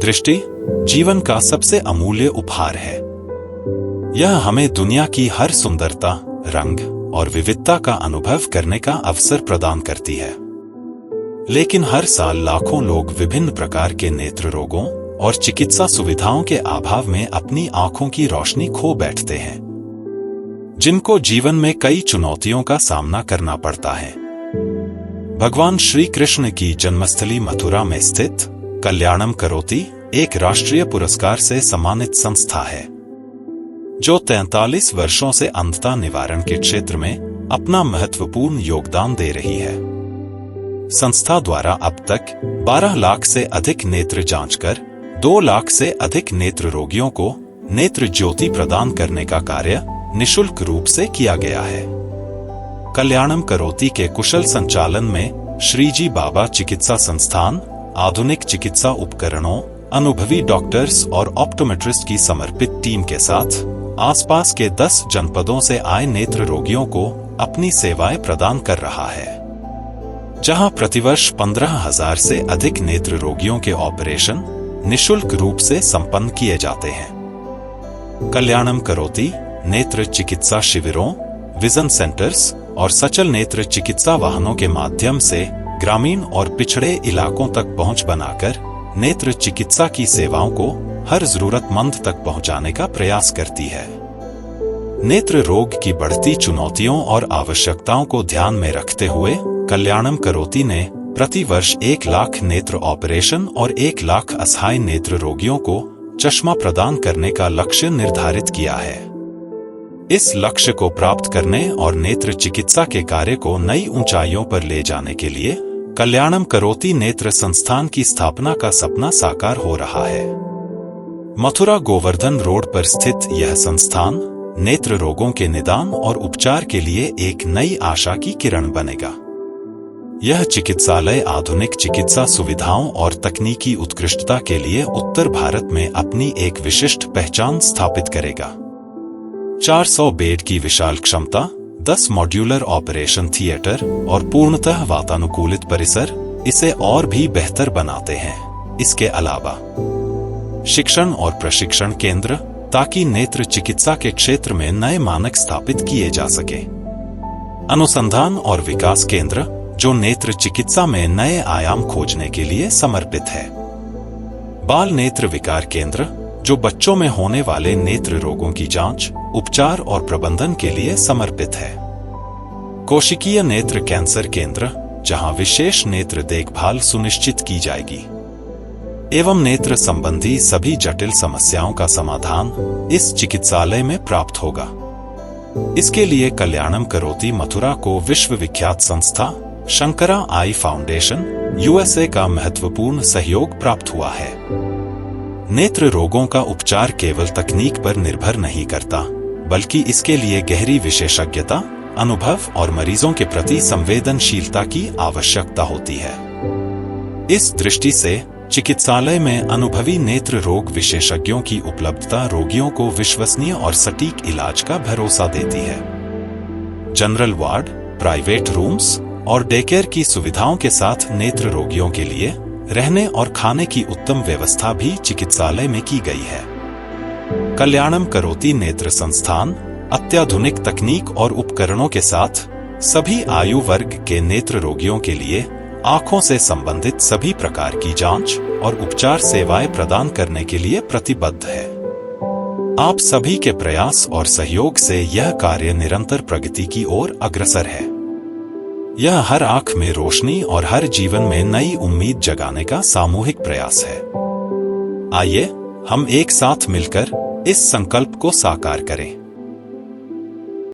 दृष्टि जीवन का सबसे अमूल्य उपहार है। यह हमें दुनिया की हर सुंदरता, रंग और विविधता का अनुभव करने का अवसर प्रदान करती है। लेकिन हर साल लाखों लोग विभिन्न प्रकार के नेत्र रोगों और चिकित्सा सुविधाओं के अभाव में अपनी आंखों की रोशनी खो बैठते हैं, जिनको जीवन में कई चुनौतियों का सामना करना पड़ता है। भगवान श्री कृष्ण की जन्मस्थली मथुरा में स्थित कल्याणम करोति एक राष्ट्रीय पुरस्कार से सम्मानित संस्था है, जो 43 वर्षों से अंधता निवारण के क्षेत्र में अपना महत्वपूर्ण योगदान दे रही है। संस्था द्वारा अब तक 12 लाख से अधिक नेत्र जांच कर 2 लाख से अधिक नेत्र रोगियों को नेत्र ज्योति प्रदान करने का कार्य निशुल्क रूप से किया गया है। कल्याणम करोति के कुशल संचालन में श्रीजी बाबा चिकित्सा संस्थान आधुनिक चिकित्सा उपकरणों, अनुभवी डॉक्टर्स और ऑप्टोमेट्रिस्ट की समर्पित टीम के साथ आसपास के 10 जनपदों से आए नेत्र रोगियों को अपनी सेवाएं प्रदान कर रहा है, जहां प्रतिवर्ष 15,000 से अधिक नेत्र रोगियों के ऑपरेशन निशुल्क रूप से संपन्न किए जाते हैं। कल्याणम करोति नेत्र चिकित्सा शिविरों, विजन सेंटर्स और सचल नेत्र चिकित्सा वाहनों के माध्यम से ग्रामीण और पिछड़े इलाकों तक पहुंच बनाकर नेत्र चिकित्सा की सेवाओं को हर जरूरतमंद तक पहुंचाने का प्रयास करती है। नेत्र रोग की बढ़ती चुनौतियों और आवश्यकताओं को ध्यान में रखते हुए कल्याणम करोति ने प्रतिवर्ष 1 लाख नेत्र ऑपरेशन और 1 लाख असहाय नेत्र रोगियों को चश्मा प्रदान करने का लक्ष्य निर्धारित किया है। इस लक्ष्य को प्राप्त करने और नेत्र चिकित्सा के कार्य को नई ऊंचाइयों पर ले जाने के लिए कल्याणम करोति नेत्र संस्थान की स्थापना का सपना साकार हो रहा है। मथुरा गोवर्धन रोड पर स्थित यह संस्थान नेत्र रोगों के निदान और उपचार के लिए एक नई आशा की किरण बनेगा। यह चिकित्सालय आधुनिक चिकित्सा सुविधाओं और तकनीकी उत्कृष्टता के लिए उत्तर भारत में अपनी एक विशिष्ट पहचान स्थापित करेगा। 400 बेड की विशाल क्षमता, 10 मॉड्यूलर ऑपरेशन थिएटर और पूर्णतः वातानुकूलित परिसर इसे और भी बेहतर बनाते हैं। इसके अलावा शिक्षण और प्रशिक्षण केंद्र, ताकि नेत्र चिकित्सा के क्षेत्र में नए मानक स्थापित किए जा सके। अनुसंधान और विकास केंद्र, जो नेत्र चिकित्सा में नए आयाम खोजने के लिए समर्पित है। बाल नेत्र विकार केंद्र, जो बच्चों में होने वाले नेत्र रोगों की जांच, उपचार और प्रबंधन के लिए समर्पित है। कोशिकीय नेत्र कैंसर केंद्र, जहां विशेष नेत्र देखभाल सुनिश्चित की जाएगी, एवं नेत्र संबंधी सभी जटिल समस्याओं का समाधान इस चिकित्सालय में प्राप्त होगा। इसके लिए कल्याणम करोति मथुरा को विश्वविख्यात संस्था शंकरा आई फाउंडेशन USA का महत्वपूर्ण सहयोग प्राप्त हुआ है। नेत्र रोगों का उपचार केवल तकनीक पर निर्भर नहीं करता, बल्कि इसके लिए गहरी विशेषज्ञता, अनुभव और मरीजों के प्रति संवेदनशीलता की आवश्यकता होती है। इस दृष्टि से चिकित्सालय में अनुभवी नेत्र रोग विशेषज्ञों की उपलब्धता रोगियों को विश्वसनीय और सटीक इलाज का भरोसा देती है। जनरल वार्ड, प्राइवेट रूम्स और डे केयर की सुविधाओं के साथ नेत्र रोगियों के लिए रहने और खाने की उत्तम व्यवस्था भी चिकित्सालय में की गई है। कल्याणम करोति नेत्र संस्थान अत्याधुनिक तकनीक और उपकरणों के साथ सभी आयु वर्ग के नेत्र रोगियों के लिए आंखों से संबंधित सभी प्रकार की जांच और उपचार सेवाएं प्रदान करने के लिए प्रतिबद्ध है। आप सभी के प्रयास और सहयोग से यह कार्य निरंतर प्रगति की ओर अग्रसर है। यह हर आंख में रोशनी और हर जीवन में नई उम्मीद जगाने का सामूहिक प्रयास है। आइए हम एक साथ मिलकर इस संकल्प को साकार करें।